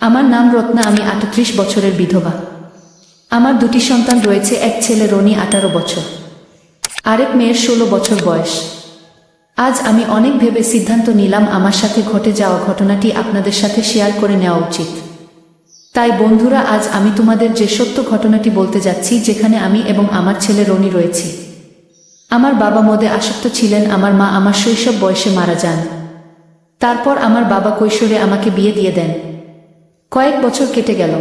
আমার নাম রত্না, আমি ৩৮ বছরের বিধবা। আমার দুটি সন্তান রয়েছে, এক ছেলে রনি ১৮ বছর, আরেক মেয়ের ১৬ বছর বয়স। আজ আমি অনেক ভেবে সিদ্ধান্ত নিলাম আমার সাথে ঘটে যাওয়া ঘটনাটি আপনাদের সাথে শেয়ার করে নেওয়া উচিত। তাই বন্ধুরা, আজ আমি তোমাদের যে সত্য ঘটনাটি বলতে যাচ্ছি, যেখানে আমি এবং আমার ছেলে রনি রয়েছি। আমার বাবা মদে আসক্ত ছিলেন, আমার মা আমার শৈশব বয়সে মারা যান। তারপর আমার বাবা কৈশোরে আমাকে বিয়ে দিয়ে দেন। কয়েক বছর কেটে গেল,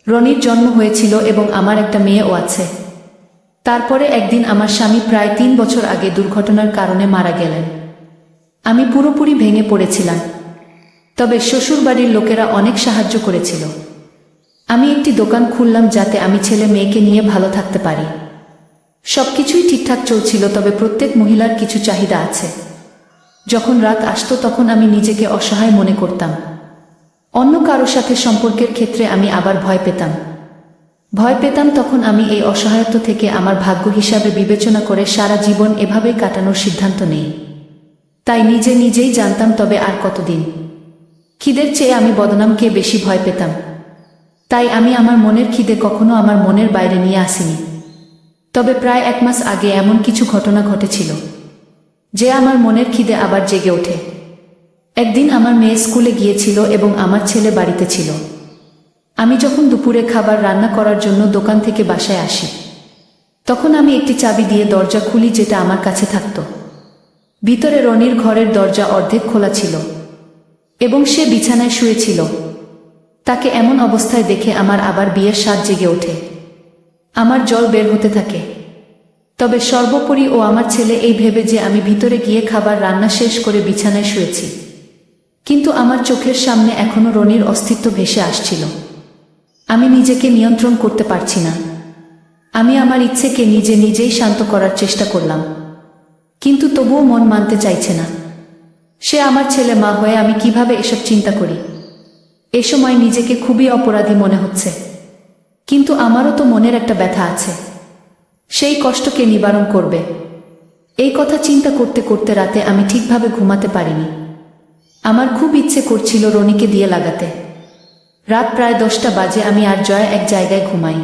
রনির জন্ম হয়েছিল এবং আমার একটা মেয়েও আছে। তারপরে একদিন আমার স্বামী প্রায় ৩ বছর আগে দুর্ঘটনার কারণে মারা গেলেন। আমি পুরোপুরি ভেঙে পড়েছিলাম, তবে শ্বশুরবাড়ির লোকেরা অনেক সাহায্য করেছিল। আমি একটি দোকান খুললাম যাতে আমি ছেলে মেয়েকে নিয়ে ভালো থাকতে পারি। সবকিছুই ঠিকঠাক চলছিল, তবে প্রত্যেক মহিলার কিছু চাহিদা আছে। যখন রাত আসতো তখন আমি নিজেকে অসহায় মনে করতাম। অন্য কারো সাথে সম্পর্কের ক্ষেত্রে আমি আবার ভয় পেতাম। তখন আমি এই অসহায়ত্ব থেকে আমার ভাগ্য হিসাবে বিবেচনা করে সারা জীবন এভাবেই কাটানোর সিদ্ধান্ত নেই। তাই নিজেই জানতাম, তবে আর কতদিন। খিদের চেয়ে আমি বদনামকে বেশি ভয় পেতাম। তাই আমি আমার মনের খিদে কখনো আমার মনের বাইরে নিয়ে আসিনি। তবে প্রায় ১ মাস আগে এমন কিছু ঘটনা ঘটেছিল যে আমার মনের খিদে আবার জেগে ওঠে। একদিন আমার মেয়ে স্কুলে গিয়েছিল এবং আমার ছেলে বাড়িতে ছিল। আমি যখন দুপুরে খাবার রান্না করার জন্য দোকান থেকে বাসায় আসি, তখন আমি একটি চাবি দিয়ে দরজা খুলি, যেটা আমার কাছে থাকত। ভিতরে রনির ঘরের দরজা অর্ধেক খোলা ছিল এবং সে বিছানায় শুয়েছিল। তাকে এমন অবস্থায় দেখে আমার আবার বিয়ের স্বাদ জেগে ওঠে। আমার জল বের হতে থাকে। তবে সর্বোপরি ও আমার ছেলে, এই ভেবে যে আমি ভিতরে গিয়ে খাবার রান্না শেষ করে বিছানায় শুয়েছি। কিন্তু আমার চোখের সামনে এখনো রনির অস্তিত্ব ভেসে আসছিল। আমি নিজেকে নিয়ন্ত্রণ করতে পারছি না। আমি আমার ইচ্ছেকে নিজেই শান্ত করার চেষ্টা করলাম, কিন্তু তবুও মন মানতে চাইছে না। সে আমার ছেলে, মা হয়ে আমি কিভাবে এসব চিন্তা করি। এ সময় নিজেকে খুবই অপরাধী মনে হচ্ছে। কিন্তু আমারও তো মনের একটা ব্যথা আছে, সেই কষ্টকে নিবারণ করবে। এই কথা চিন্তা করতে করতে রাতে আমি ঠিকভাবে ঘুমাতে পারিনি। আমার খুব ইচ্ছে করছিল রনিকে দিয়ে লাগাতে। রাত প্রায় 10টা বাজে। আমি আর জয়া এক জায়গায় ঘুমাই।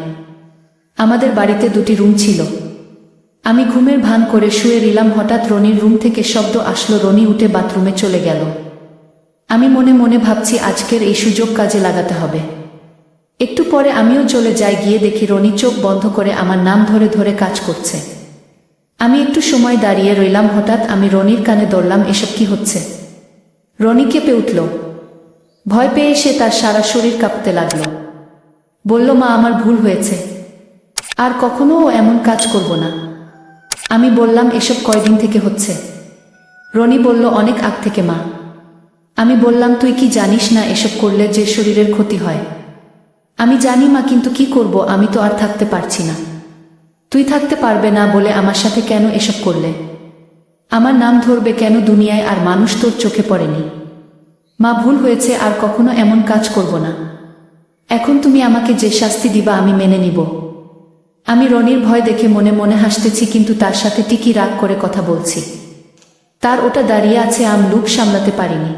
আমাদের বাড়িতে 2টি রুম ছিল। আমি ঘুমের ভান করে শুয়ে রইলাম। হঠাৎ রনির রুম থেকে শব্দ আসলো। রনি উঠে বাথরুমে চলে গেল। আমি মনে মনে ভাবছি, আজকের এই সুযোগ কাজে লাগাতে হবে। একটু পরে আমিও চলে যাই। গিয়ে দেখি রনি চোখ বন্ধ করে আমার নাম ধরে ধরে কাজ করছে। আমি একটু সময় দাঁড়িয়ে রইলাম। হঠাৎ আমি রনির কানে ধরলাম, এসব কি হচ্ছে? রনি কেঁপে উঠল। ভয় পেয়ে সে তার সারা শরীর কাঁপতে লাগল। বলল, মা, আমার ভুল হয়েছে, আর কখনো ও এমন কাজ করব না। আমি বললাম, এসব কয়দিন থেকে হচ্ছে? রনি বলল, অনেক আগ থেকে মা। আমি বললাম, তুই কি জানিস না এসব করলে যে শরীরের ক্ষতি হয়? আমি জানি মা, কিন্তু কি করব, আমি তো আর থাকতে পারছি না। তুই থাকতে পারবে না বলে আমার সাথে কেন এসব করলে? আমার নাম ধরবে কেন দুনিয়ায়? আর মানুষ তোর চোখে পড়েনি? মা, ভুল হয়েছে, আর কখনো এমন কাজ করব না। এখন তুমি আমাকে যে শাস্তি দিবা আমি মেনে নিব। আমি রনির ভয় দেখে মনে মনে হাসতেছি, কিন্তু তার সাথে টিকি রাগ করে কথা বলছি। তার ওটা দাঁড়িয়ে আছে, আমি লুক সামলাতে পারিনি।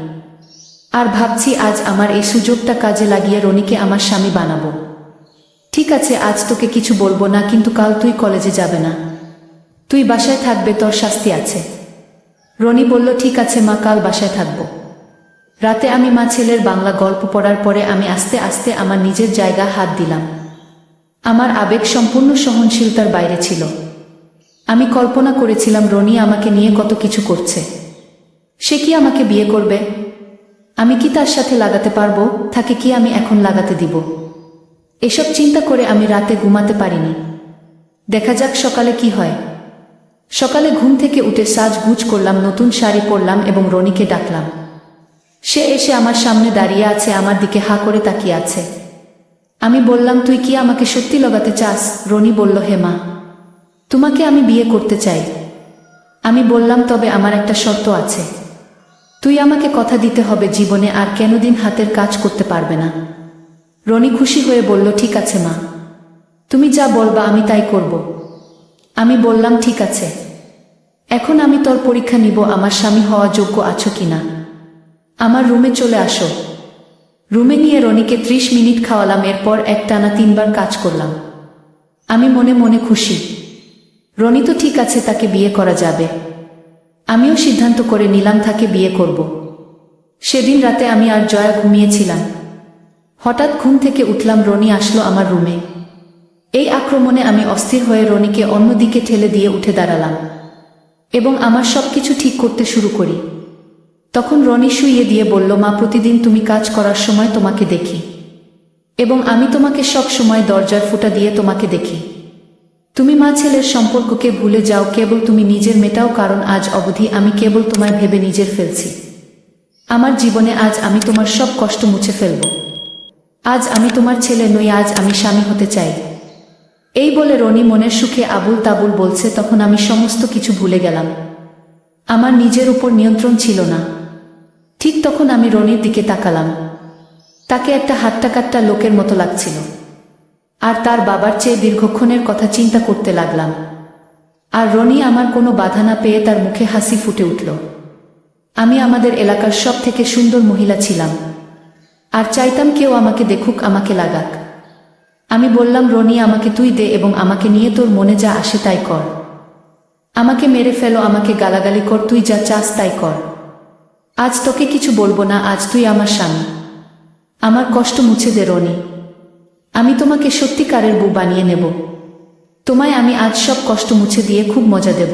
আর ভাবছি, আজ আমার এই সুযোগটা কাজে লাগিয়ে রনিকে আমার স্বামী বানাবো। ঠিক আছে, আজ তোকে কিছু বলবো না, কিন্তু কাল তুই কলেজে যাবে না। তুই বাসায় থাকবে, তোর শাস্তি আছে। রনি বলল, ঠিক আছে মা, কাল বাসায় থাকবো। রাতে আমি মা ছেলের বাংলা গল্প পড়ার পরে আমি আস্তে আস্তে আমার নিজের জায়গা হাত দিলাম। আমার আবেগ সম্পূর্ণ সহনশীলতার বাইরে ছিল। আমি কল্পনা করেছিলাম রনি আমাকে নিয়ে কত কিছু করছে। সে কি আমাকে বিয়ে করবে? আমি কি তার সাথে লাগাতে পারবো? তাকে কি আমি এখন লাগাতে দিব? এসব চিন্তা করে আমি রাতে ঘুমাতে পারিনি। দেখা যাক সকালে কি হয়। সকালে ঘুম থেকে উঠে সাজগুজ করলাম, নতুন শাড়ি পরলাম এবং রনিকে ডাকলাম। সে এসে আমার সামনে দাঁড়িয়ে আছে, আমার দিকে হা করে তাকিয়ে আছে। আমি বললাম, তুই কি আমাকে সত্যি লাগাতে চাস? রনি বলল, হে মা, তোমাকে আমি বিয়ে করতে চাই। আমি বললাম, তবে আমার একটা শর্ত আছে। তুই আমাকে কথা দিতে হবে জীবনে আর কোনোদিন হাতের কাজ করতে পারবে না। রনি খুশি হয়ে বলল, ঠিক আছে মা, তুমি যা বলবা আমি তাই করব। আমি বললাম, ঠিক আছে, এখন আমি তোর পরীক্ষা নিব, আমার স্বামী হওয়া যোগ্য আছো কিনা। আমার রুমে চলে আসো। রুমে নিয়ে রনিকে 30 মিনিট খাওয়ালাম, এরপর একটানা 3বার কাজ করলাম। আমি মনে মনে খুশি। রনি তো ঠিক আছে, তাকে বিয়ে করা যাবে। আমিও সিদ্ধান্ত করে নিলাম তাকে বিয়ে করব। সেদিন রাতে আমি আর জয়া ঘুমিয়েছিলাম। হঠাৎ ঘুম থেকে উঠলাম, রনি আসলো আমার রুমে। এই আক্রমণে আমি অস্থির হয়ে রনিকে অন্যদিকে ঠেলে দিয়ে উঠে দাঁড়ালাম এবং আমার সবকিছু ঠিক করতে শুরু করি। তখন রনি শুইয়ে দিয়ে বলল, মা, প্রতিদিন তুমি কাজ করার সময় তোমাকে দেখি এবং আমি তোমাকে সব সময় দরজার ফুটা দিয়ে তোমাকে দেখি। তুমি মা ছেলের সম্পর্ককে ভুলে যাও, কেবল তুমি নিজের মেটাও, কারণ আজ অবধি আমি কেবল তোমায় ভেবে নিজের ফেলছি। আমার জীবনে আজ আমি তোমার সব কষ্ট মুছে ফেলব। আজ আমি তোমার ছেলে নই, আজ আমি স্বামী হতে চাই। এই বলে রনি মনের সুখে আবুল তাবুল বলছে। তখন আমি সমস্ত কিছু ভুলে গেলাম। আমার নিজের উপর নিয়ন্ত্রণ ছিল না। ঠিক তখন আমি রনির দিকে তাকালাম। তাকে একটা হাট্টাকাট্টা লোকের মতো লাগছিল, আর তার বাবার চেয়ে দীর্ঘক্ষণের কথা চিন্তা করতে লাগলাম। আর রনি আমার কোনো বাধা না পেয়ে তার মুখে হাসি ফুটে উঠল। আমি আমাদের এলাকার সব থেকে সুন্দর মহিলা ছিলাম, আর চাইতাম কেউ আমাকে দেখুক, আমাকে লাগাক। আমি বললাম, রনি, আমাকে তুই দে এবং আমাকে নিয়ে তোর মনে যা আসে তাই কর। আমাকে মেরে ফেলো, আমাকে গালাগালি কর, তুই যা চাস তাই কর। আজ তোকে কিছু বলবো না, আজ তুই আমার স্বামী। আমার কষ্ট মুছে দে রনি। আমি তোমাকে সত্যিকারের বউ বানিয়ে নেব। তোমায় আমি আজ সব কষ্ট মুছে দিয়ে খুব মজা দেব।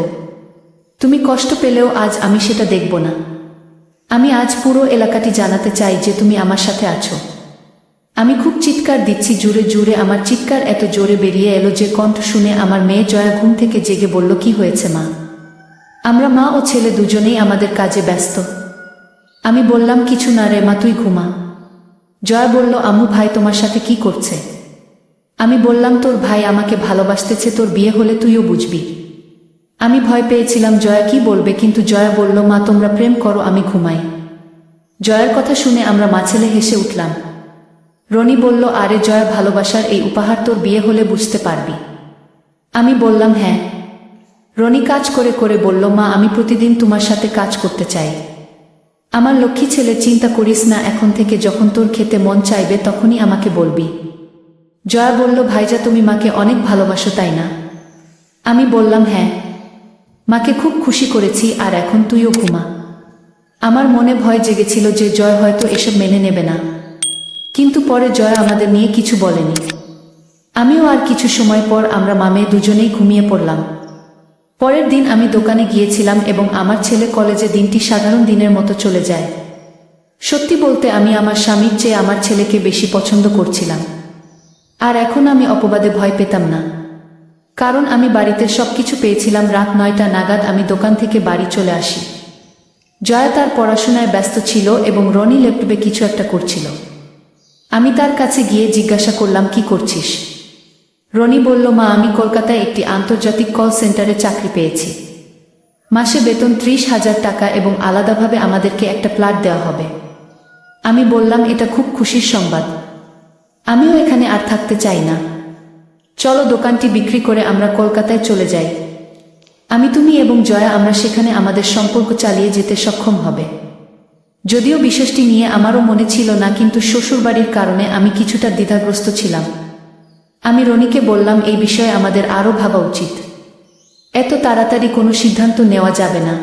তুমি কষ্ট পেলেও আজ আমি সেটা দেখব না। আমি আজ পুরো এলাকাটি জানাতে চাই যে তুমি আমার সাথে আছো। আমি খুব চিৎকার দিচ্ছি, জুড়ে জুড়ে। আমার চিৎকার এত জোরে বেরিয়ে এলো যে কণ্ঠ শুনে আমার মেয়ে জয়া ঘুম থেকে জেগে বলল, কি হয়েছে মা? আমরা মা ও ছেলে দুজনেই আমাদের কাজে ব্যস্ত। আমি বললাম, কিছু না রে মা, তুই ঘুমা। জয়া বলল, আম্মু, ভাই তোমার সাথে কি করছে? আমি বললাম, তোর ভাই আমাকে ভালোবাসতেছে, তোর বিয়ে হলে তুইও বুঝবি। আমি ভয় পেয়েছিলাম জয়া কি বলবে, কিন্তু জয়া বলল, মা, তোমরা প্রেম করো, আমি ঘুমাই। জয়ার কথা শুনে আমরা মা ছেলে হেসে উঠলাম। রনি বলল, আরে জয়া, ভালোবাসার এই উপহার তোর বিয়ে হলে বুঝতে পারবি। আমি বললাম, হ্যাঁ। রনি কাজ করে করে বলল, মা, আমি প্রতিদিন তোমার সাথে কাজ করতে চাই। আমার লক্ষ্মী ছেলে, চিন্তা করিস না, এখন থেকে যখন তোর খেতে মন চাইবে তখনই আমাকে বলবি। জয়া বলল, ভাইজা, তুমি মাকে অনেক ভালোবাসো তাই না? আমি বললাম, হ্যাঁ। মাকে খুব খুশি করেছি, আর এখন তুইও ঘুমা। আমার মনে ভয় জেগেছিল যে জয় হয়তো এসব মেনে নেবে না, কিন্তু পরে জয়া আমাদের নিয়ে কিছু বলেনি। আমিও আর কিছু সময় পর আমরা মা মেয়ে দুজনেই ঘুমিয়ে পড়লাম। পরের দিন আমি দোকানে গিয়েছিলাম এবং আমার ছেলে কলেজে। দিনটি সাধারণ দিনের মতো চলে যায়। সত্যি বলতে আমি আমার স্বামীর চেয়ে আমার ছেলেকে বেশি পছন্দ করছিলাম। আর এখন আমি অপবাদে ভয় পেতাম না, কারণ আমি বাড়িতে সবকিছু পেয়েছিলাম। রাত 9টা নাগাদ আমি দোকান থেকে বাড়ি চলে আসি। জয়া তার পড়াশোনায় ব্যস্ত ছিল এবং রনি ল্যাপটপে কিছু একটা করছিল। আমি তার কাছে গিয়ে জিজ্ঞাসা করলাম, কি করছিস? রনি বলল, মা, আমি কলকাতায় একটি আন্তর্জাতিক কল সেন্টারে চাকরি পেয়েছি। মাসে বেতন 30,000 টাকা এবং আলাদাভাবে আমাদেরকে একটা ফ্ল্যাট দেওয়া হবে। আমি বললাম, এটা খুব খুশির সংবাদ। আমিও এখানে আর থাকতে চাই না। চলো দোকানটি বিক্রি করে আমরা কলকাতায় চলে যাই। আমি, তুমি এবং জয়া আমরা সেখানে আমাদের সম্পর্ক চালিয়ে যেতে সক্ষম হবে। যদিও বিষয়টি নিয়ে আমারও মনে ছিল না, কিন্তু শ্বশুরবাড়ির কারণে আমি কিছুটা দ্বিধাগ্রস্ত ছিলাম। আমি রনিকে বললাম, এই বিষয়ে আমাদের আরও ভাবা উচিত। এত তাড়াতাড়ি কোনো সিদ্ধান্ত নেওয়া যাবে না।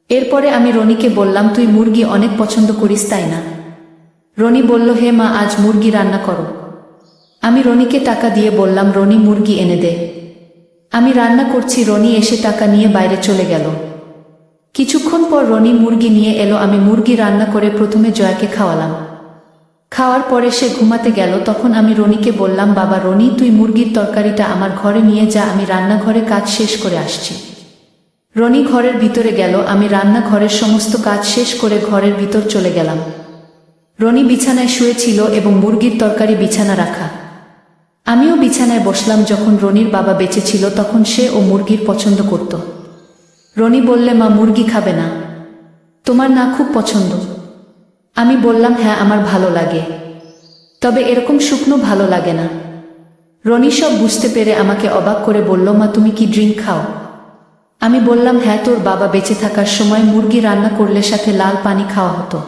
এরপরে আমি রনিকে বললাম, তুই মুরগি অনেক পছন্দ করিস তাই না? রনি বলল, হে মা, আজ মুরগি রান্না করো। আমি রনিকে টাকা দিয়ে বললাম, রনি, মুরগি এনে দে, আমি রান্না করছি। রনি এসে টাকা নিয়ে বাইরে চলে গেল। কিছুক্ষণ পর রনি মুরগি নিয়ে এলো। আমি মুরগি রান্না করে প্রথমে জয়াকে খাওয়ালাম। খাওয়ার পরে সে ঘুমাতে গেল। তখন আমি রনিকে বললাম, বাবা রনি, তুই মুরগির তরকারিটা আমার ঘরে নিয়ে যা, আমি রান্নাঘরে কাজ শেষ করে আসছি। রনি ঘরের ভিতরে গেল। আমি রান্নাঘরের সমস্ত কাজ শেষ করে ঘরের ভিতর চলে গেলাম। রনি বিছানায় শুয়েছিল এবং মুরগির তরকারি বিছানা রাখা। আমিও বিছানায় বসলাম। যখন রনির বাবা বেঁচে ছিল তখন সে ও মুরগির পছন্দ করত। রনি বললে, মা, মুরগি খাবে না? তোমার না খুব পছন্দ? আমি বললাম, হ্যাঁ, আমার ভালো লাগে, তবে এরকম শুকনো ভালো লাগে না। রনি সব বুঝতে পেরে আমাকে অবাক করে বলল, মা, তুমি কি ড্রিঙ্ক খাও? আমি বললাম, হ্যাঁ, তোর বাবা বেঁচে থাকার সময় মুরগি রান্না করলে সাথে লাল পানি খাওয়া হতো।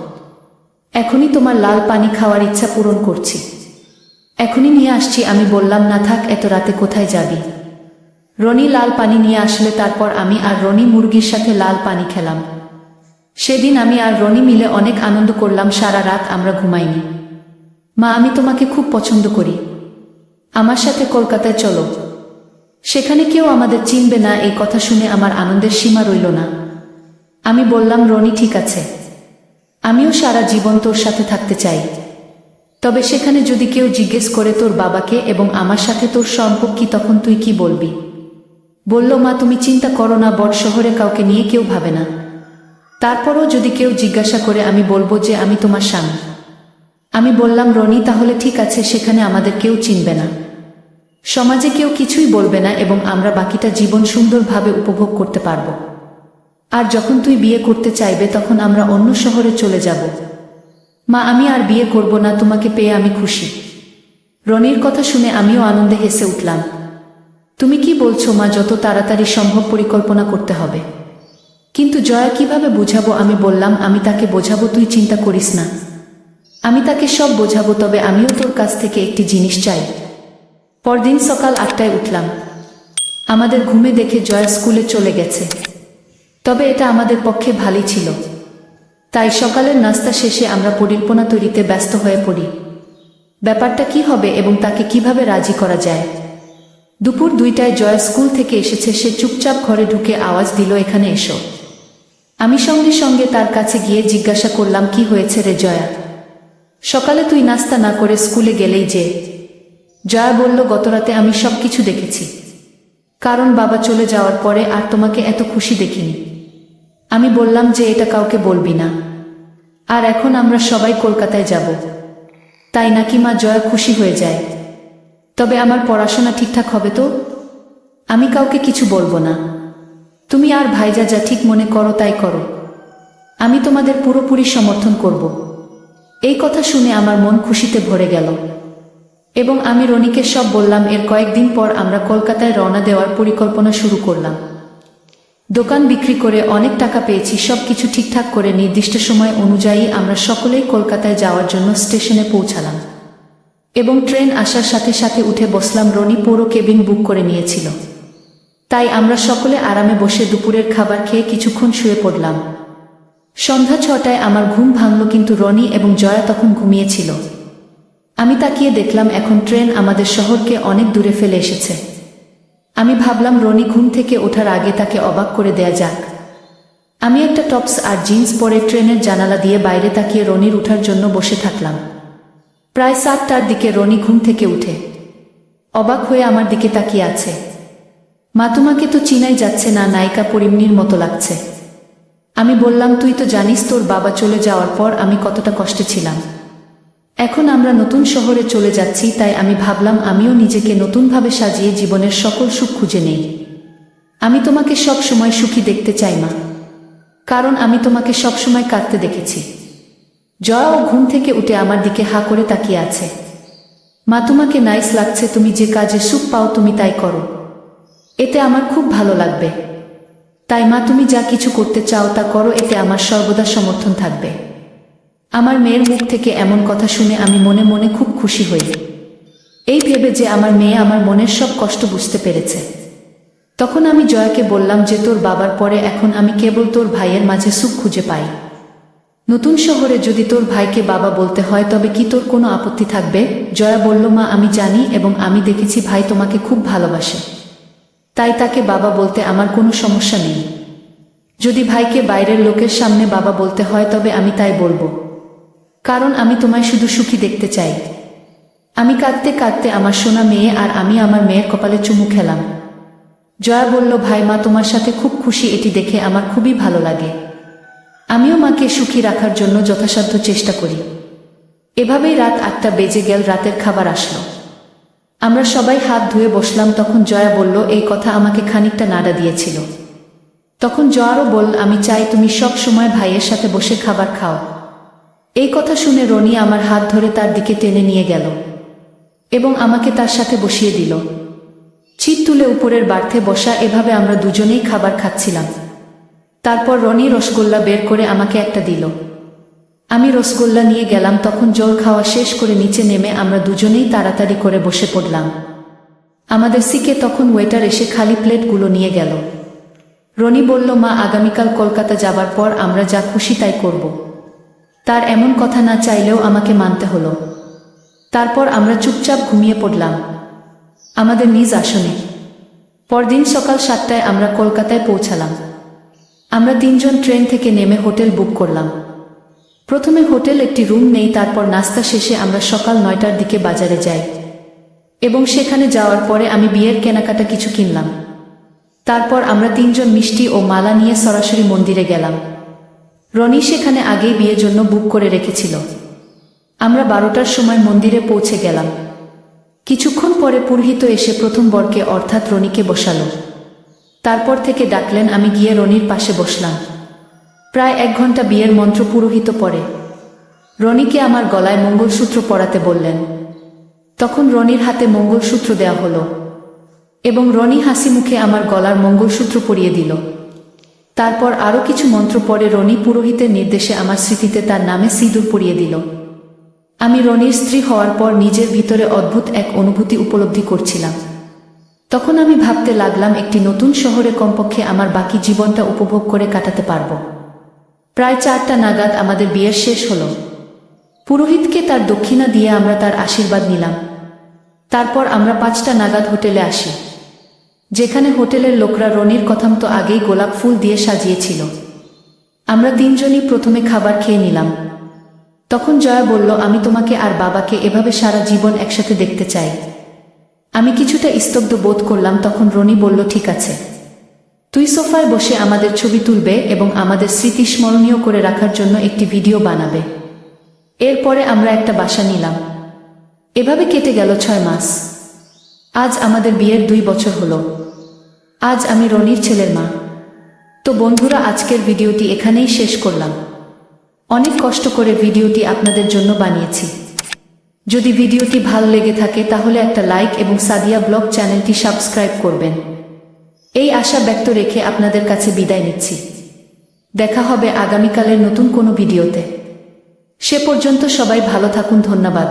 এখনই তোমার লাল পানি খাওয়ার ইচ্ছা পূরণ করছি। এখনই নিয়ে আসছি। আমি বললাম, না থাক, এত রাতে কোথায় যাবি? রনি লাল পানি নিয়ে আসলে তারপর আমি আর রনি মুরগির সাথে লাল পানি খেলাম। সেদিন আমি আর রনি মিলে অনেক আনন্দ করলাম। সারা রাত আমরা ঘুমাইনি। মা, আমি তোমাকে খুব পছন্দ করি। আমার সাথে কলকাতায় চলো। সেখানে কেউ আমাদের চিনবে না। এই কথা শুনে আমার আনন্দের সীমা রইল না। আমি বললাম, রনি ঠিক আছে, আমিও সারা জীবন তোর সাথে থাকতে চাই। তবে সেখানে যদি কেউ জিজ্ঞেস করে তোর বাবাকে এবং আমার সাথে তোর সম্পর্ক কি, তখন তুই কি বলবি? বলল, মা তুমি চিন্তা করো না, বড় শহরে কাউকে নিয়ে কেউ ভাবে না। তারপরও যদি কেউ জিজ্ঞাসা করে আমি বলবো যে আমি তোমার স্বামী। আমি বললাম, রনি তাহলে ঠিক আছে, সেখানে আমাদের কেউ চিনবে না, সমাজে কেউ কিছুই বলবে না এবং আমরা বাকিটা জীবন সুন্দরভাবে উপভোগ করতে পারব। আর যখন তুই বিয়ে করতে চাইবে তখন আমরা অন্য শহরে চলে যাব। মা, আমি আর বিয়ে করব না, তোমাকে পেয়ে আমি খুশি। রনির কথা শুনে আমিও আনন্দে হেসে উঠলাম। তুমি কি বলছো মা? যত তাড়াতাড়ি সম্ভব পরিকল্পনা করতে হবে। কিন্তু জয়া কিভাবে বুঝাবো? আমি বললাম, আমি তাকে বোঝাবো, তুই চিন্তা করিস না, আমি তাকে সব বোঝাবো। তবে আমিও তোর কাছ থেকে একটি জিনিস চাই। পরদিন সকাল 8টায় উঠলাম। আমাদের ঘুমে দেখে জয়া স্কুলে চলে গেছে। তবে এটা আমাদের পক্ষে ভালোই ছিল। তাই সকালের নাস্তা শেষে আমরা পরিকল্পনা তৈরিতে ব্যস্ত হয়ে পড়ি। ব্যাপারটা কি হবে এবং তাকে কিভাবে রাজি করা যায়। দুপুর 2টায় জয়া স্কুল থেকে এসেছে। সে চুপচাপ ঘরে ঢুকে আওয়াজ দিল, এখানে এসো। আমি সঙ্গে সঙ্গে তার কাছে গিয়ে জিজ্ঞাসা করলাম, কি হয়েছে রে জয়া? সকালে তুই নাস্তা না করে স্কুলে গেলেই যে? জয়া বলল, গতরাতে আমি সবকিছু দেখেছি। কারণ বাবা চলে যাওয়ার পরে আর তোমাকে এত খুশি দেখিনি। আমি বললাম যে এটা কাউকে বলবি না। আর এখন আমরা সবাই কলকাতায় যাব। তাই নাকি মা? জয়া খুশি হয়ে যায়। তবে আমার পড়াশোনা ঠিকঠাক হবে তো? আমি কাউকে কিছু বলবো না। তুমি আর ভাইজা যা ঠিক মনে করো তাই করো। আমি তোমাদের পুরোপুরি সমর্থন করব। এই কথা শুনে আমার মন খুশিতে ভরে গেল এবং আমি রনিকে সব বললাম। এর কয়েকদিন পর আমরা কলকাতায় রওনা দেওয়ার পরিকল্পনা শুরু করলাম। দোকান বিক্রি করে অনেক টাকা পেয়েছি। সব কিছু ঠিকঠাক করে নির্দিষ্ট সময় অনুযায়ী আমরা সকলেই কলকাতায় যাওয়ার জন্য স্টেশনে পৌঁছালাম এবং ট্রেন আসার সাথে সাথে উঠে বসলাম। রনি পুরো কেবিন বুক করে নিয়েছিল। তাই আমরা সকলে আরামে বসে দুপুরের খাবার খেয়ে কিছুক্ষণ শুয়ে পড়লাম। সন্ধ্যা 6টায় আমার ঘুম ভাঙল, কিন্তু রনি এবং জয়া তখন ঘুমিয়েছিল। আমি তাকিয়ে দেখলাম এখন ট্রেন আমাদের শহরকে অনেক দূরে ফেলে এসেছে। আমি ভাবলাম রনি ঘুম থেকে ওঠার আগে তাকে অবাক করে দেয়া যাক। আমি একটা টপস আর জিন্স পরে ট্রেনের জানালা দিয়ে বাইরে তাকিয়ে রনির উঠার জন্য বসে থাকলাম। প্রায় 7টার দিকে রনি ঘুম থেকে উঠে অবাক হয়ে আমার দিকে তাকিয়ে আছে। মা, তোমাকে তো চিনাই যাচ্ছে না, নায়িকা পরিমণির মতো লাগছে। আমি বললাম, তুই তো জানিস তোর বাবা চলে যাওয়ার পর আমি কতটা কষ্টে ছিলাম। এখন আমরা নতুন শহরে চলে যাচ্ছি, তাই আমি ভাবলাম আমিও নিজেকে নতুনভাবে সাজিয়ে জীবনের সকল সুখ খুঁজে নেই। আমি তোমাকে সব সময় সুখী দেখতে চাই মা, কারণ আমি তোমাকে সব সময় কাঁদতে দেখেছি। জয়াও ঘুম থেকে উঠে আমার দিকে হা করে তাকিয়ে আছে। মা, তোমাকে নাইস লাগছে, তুমি যে কাজে সুখ পাও তুমি তাই করো, এতে আমার খুব ভালো লাগবে। তাই মা, তুমি যা কিছু করতে চাও তা করো, এতে আমার সর্বদা সমর্থন থাকবে। আমার মেয়ের মুখ থেকে এমন কথা শুনে আমি মনে মনে খুব খুশি হই, এই ভেবে যে আমার মেয়ে আমার মনের সব কষ্ট বুঝতে পেরেছে। তখন আমি জয়াকে বললাম যে তোর বাবার পরে এখন আমি কেবল তোর ভাইয়ের মাঝে সুখ খুঁজে পাই। নতুন শহরে যদি তোর ভাইকে বাবা বলতে হয় তবে কি তোর কোনো আপত্তি থাকবে? জয়া বলল, মা আমি জানি এবং আমি দেখেছি ভাই তোমাকে খুব ভালোবাসে, তাই তাকে বাবা বলতে আমার কোনো সমস্যা নেই। যদি ভাইকে বাইরের লোকের সামনে বাবা বলতে হয় তবে আমি তাই বলবো, কারণ আমি তোমায় শুধু সুখী দেখতে চাই। আমি কাঁদতে কাঁদতে আমার সোনা মেয়ে আর আমি আমার মেয়ের কপালে চুমু খেলাম। জয়া বলল, ভাই মা তোমার সাথে খুব খুশি, এটি দেখে আমার খুবই ভালো লাগে। আমিও মাকে সুখী রাখার জন্য যথাসাধ্য চেষ্টা করি। এভাবেই রাত 8টা বেজে গেল, রাতের খাবার আসলো। আমরা সবাই হাত ধুয়ে বসলাম। তখন জয়া বলল, এই কথা আমাকে খানিকটা নাড়া দিয়েছিল। তখন জয়ারও বলল, আমি চাই তুমি সব সময় ভাইয়ের সাথে বসে খাবার খাও। এই কথা শুনে রনি আমার হাত ধরে তার দিকে টেনে নিয়ে গেল এবং আমাকে তার সাথে বসিয়ে দিল। ছিট তুলে উপরের বার্থে বসা, এভাবে আমরা দুজনেই খাবার খাচ্ছিলাম। তারপর রনি রসগোল্লা বের করে আমাকে একটা দিল। আমি রসগোল্লা নিয়ে গেলাম। তখন জল খাওয়া শেষ করে নিচে নেমে আমরা দুজনেই তাড়াতাড়ি করে বসে পড়লাম। আমাদের সিকে তখন ওয়েটার এসে খালি প্লেটগুলো নিয়ে গেল। রনি বলল, মা, আগামীকাল কলকাতা যাবার পর আমরা যা খুশি তাই করব। তার এমন কথা না চাইলেও আমাকে মানতে হলো। তারপর আমরা চুপচাপ ঘুমিয়ে পড়লাম আমাদের নিজ আসনে। পরদিন সকাল 7টায় আমরা কলকাতায় পৌঁছালাম। আমরা 3 জন ট্রেন থেকে নেমে হোটেল বুক করলাম। প্রথমে হোটেল একটি রুম নেই, তারপর নাস্তা শেষে আমরা সকাল 9টার দিকে বাজারে যাই এবং সেখানে যাওয়ার পরে আমি বিয়ের কেনাকাটা কিছু কিনলাম। তারপর আমরা 3 জন মিষ্টি ও মালা নিয়ে সরাসরি মন্দিরে গেলাম। রনি সেখানে আগেই বিয়ের জন্য বুক করে রেখেছিল। আমরা 12টার সময় মন্দিরে পৌঁছে গেলাম। কিছুক্ষণ পরে পুরোহিত এসে প্রথম বরকে অর্থাৎ রনিকে বসালো। তারপর থেকে ডাকলেন, আমি গিয়ে রনির পাশে বসলাম। প্রায় 1 ঘন্টা বিয়ের মন্ত্র পুরোহিত পড়ে রনিকে আমার গলায় মঙ্গলসূত্র পরাতে বললেন। তখন রনির হাতে মঙ্গলসূত্র দেয়া হলো এবং রনি হাসি মুখে আমার গলার মঙ্গলসূত্র পরিয়ে দিল। তারপর আরও কিছু মন্ত্র পড়ে রনি পুরোহিতের নির্দেশে আমার স্মৃতিতে তার নামে সিঁদুর পরিয়ে দিল। আমি রনির স্ত্রী হওয়ার পর নিজের ভিতরে অদ্ভুত এক অনুভূতি উপলব্ধি করছিলাম। তখন আমি ভাবতে লাগলাম, একটি নতুন শহরে কমপক্ষে আমার বাকি জীবনটা উপভোগ করে কাটাতে পারব। প্রায় 4টা নাগাদ আমাদের বিয়ের শেষ হলো। পুরোহিতকে তার দক্ষিণা দিয়ে আমরা তার আশীর্বাদ নিলাম। তারপর আমরা 5টা নাগাদ হোটেলে আসি, যেখানে হোটেলের লোকরা রনির কথামতো আগেই গোলাপ ফুল দিয়ে সাজিয়েছিল। আমরা 3 জনই প্রথমে খাবার খেয়ে নিলাম। তখন জয়া বলল, আমি তোমাকে আর বাবাকে এভাবে সারা জীবন একসাথে দেখতে চাই। আমি কিছুটা স্তব্ধ বোধ করলাম। তখন রনি বলল, ঠিক আছে, তুই সোফায় বসে আমাদের ছবি তুলবে এবং আমাদের স্মৃতি স্মরণীয় করে রাখার জন্য একটি ভিডিও বানাবে। এরপরে আমরা একটা বাসা নিলাম। এভাবে কেটে গেল 6 মাস। আজ আমাদের বিয়ের 2 বছর হলো। আজ আমি রনির ছেলের মা। তো বন্ধুরা, আজকের ভিডিওটি এখানেই শেষ করলাম। অনেক কষ্ট করে ভিডিওটি আপনাদের জন্য বানিয়েছি। যদি ভিডিওটি ভালো লেগে থাকে তাহলে একটা লাইক এবং সাদিয়া ব্লগ চ্যানেলটি সাবস্ক্রাইব করবেন। এই আশা ব্যক্ত রেখে আপনাদের কাছে বিদায় নিচ্ছি। দেখা হবে আগামীকালের নতুন কোনো ভিডিওতে। সে পর্যন্ত সবাই ভালো থাকুন। ধন্যবাদ।